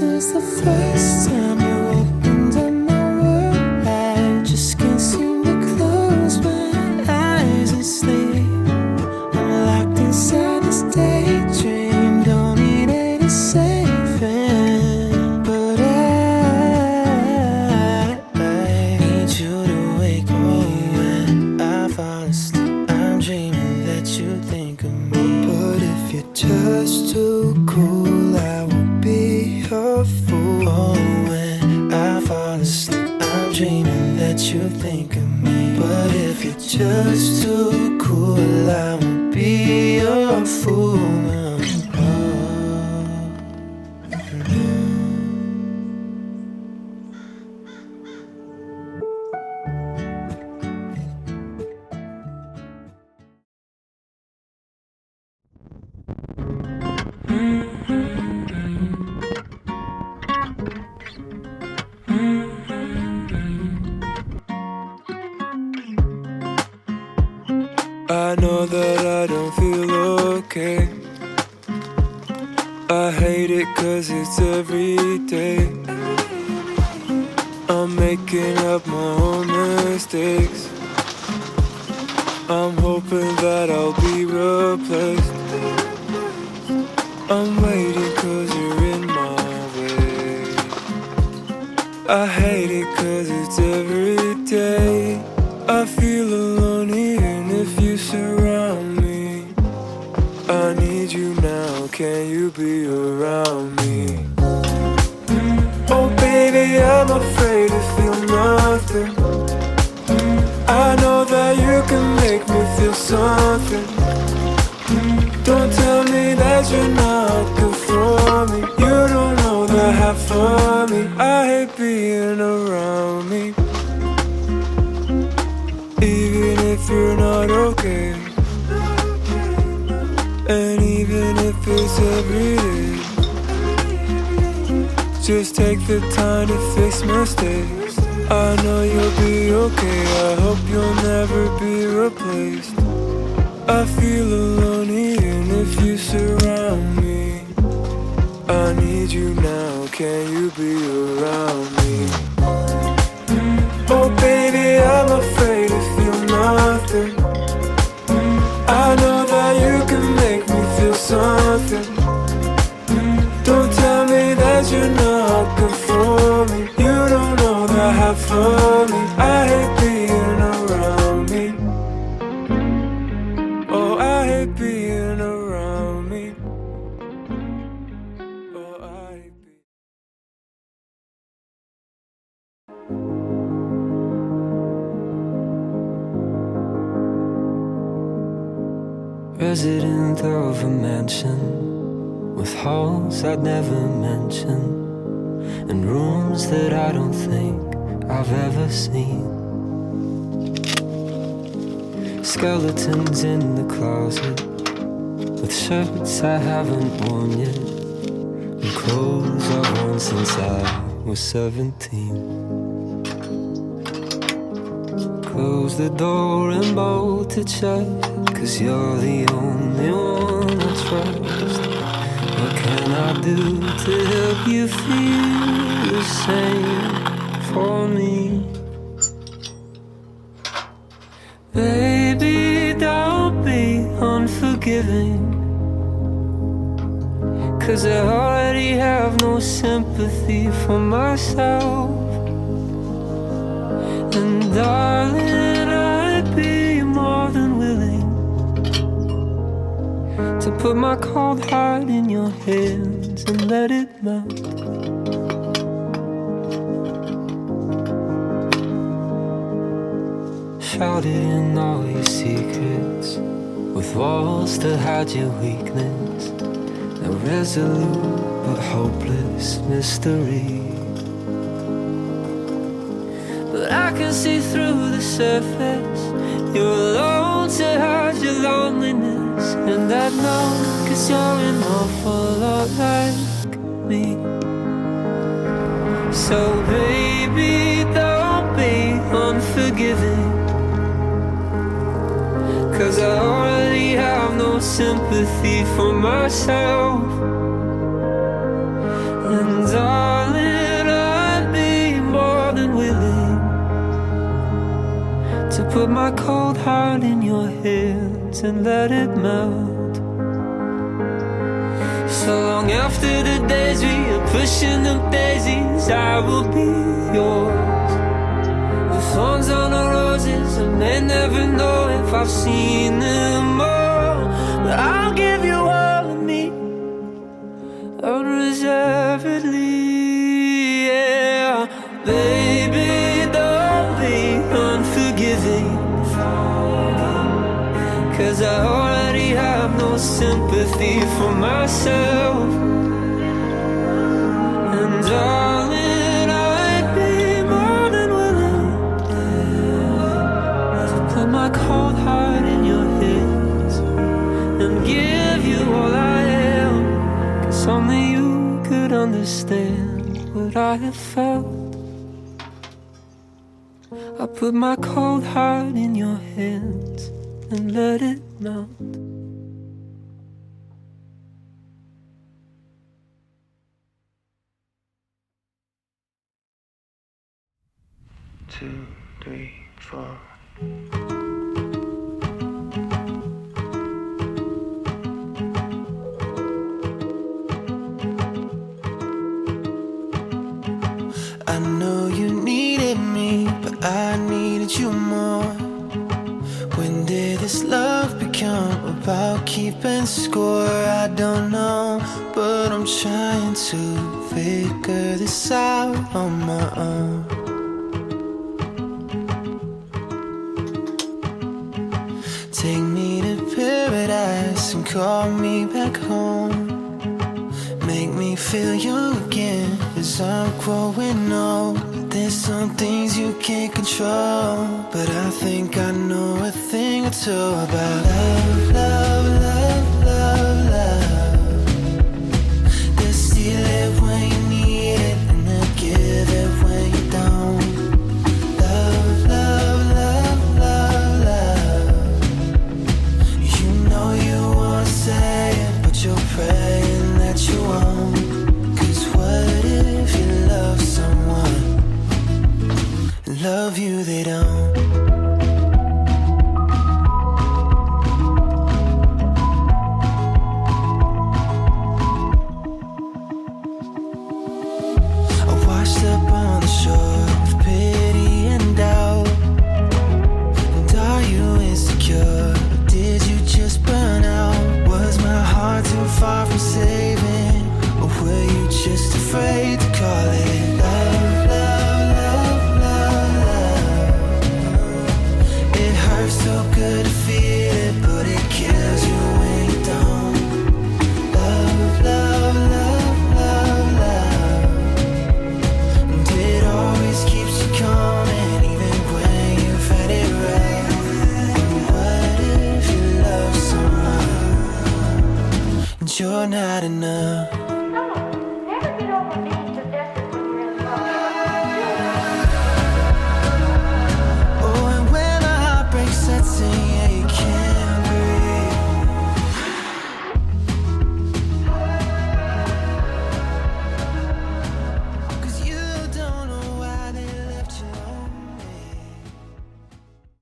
since the first time you opened up my world. I just can't seem to close my eyes and sleep. I'm locked inside this daydream, don't need any saving. But I need you to wake me when I fall asleep. I'm dreaming that you think of me. But if you're just too cool, I won't be a fool. Oh, when I fall asleep, I'm dreaming that you think of me. But if you're just too cool, I won't be a fool. I know that I don't feel okay. I hate it cause it's every day. I'm making up my own mistakes. I'm hoping that I'll be replaced. I'm waiting cause you're in my way. I hate it cause it's every day. I feel alone even if you surround me. I need you now, can you be around me? Oh baby, I'm afraid to feel nothing. I know that you can make me feel something. Don't tell me that you're not good for me. You don't know the half of me. I hate being around me. Even if you're not okay, and even if it's every day, just take the time to fix mistakes. I know you'll be okay, I hope you'll never be replaced. I feel alone even if you surround me. I need you now, can you be around me? Oh baby, I'm afraid to feel nothing. I know that you can make me feel something. Don't tell me that you're not good for me. You don't know the half of me. I hate being around me. Oh, I hate being around me. Oh, I hate being... Resident of a mansion with halls I'd never mention, and rooms that I don't think I've ever seen. Skeletons in the closet with shirts I haven't worn yet, and clothes I've worn since I was 17. Close the door and bolt it shut, 'cause you're the only one I trust. What can I do to help you feel the same for me? Baby, don't be unforgiving, 'cause I already have no sympathy for myself. And darling, I'd be more than willing to put my cold heart in your hands and let it melt. Shout it in all your secrets, with walls to hide your weakness, a resolute but hopeless mystery. But I can see through the surface, you're alone to hide your loneliness. And I know, 'cause you're an awful lot like me. So baby, don't be unforgiving, 'cause I already have no sympathy for myself. And put my cold heart in your hands and let it melt. So long after the days we are pushing the daisies, I will be yours. The thorns on the roses, I may never know if I've seen them all, but I'll give you all of me, unreservedly, yeah. Baby, don't be unforgiving, 'cause I already have no sympathy for myself. And darling, I'd be more than willing to put my cold heart in your hands and give you all I am, 'cause only you could understand what I have felt. I put my cold heart in your hands and let it melt. Two, three, four. I know you needed me, but I needed you more. When did this love become about keeping score? I don't know, but I'm trying to figure this out on my own. Take me to paradise and call me back home. Make me feel young again as I'm growing old. There's some things you can't control, but I think I know a thing or two about love, love, love, love, love. They'll steal it when you need it, and they'll give it when you don't. Love, love, love, love, love. You know you wanna say it, but you're praying that you won't. 'Cause what if you love someone, love you they don't? I washed up on the shore with pity and doubt. And are you insecure, or did you just burn out? Was my heart too far from saving, or were you just afraid to call it love, love, love, love, love? It hurts so good to feel it, but it kills you when you don't. Love, love, love, love, love. And it always keeps you coming, even when you've had it right. And what if you love someone and you're not enough?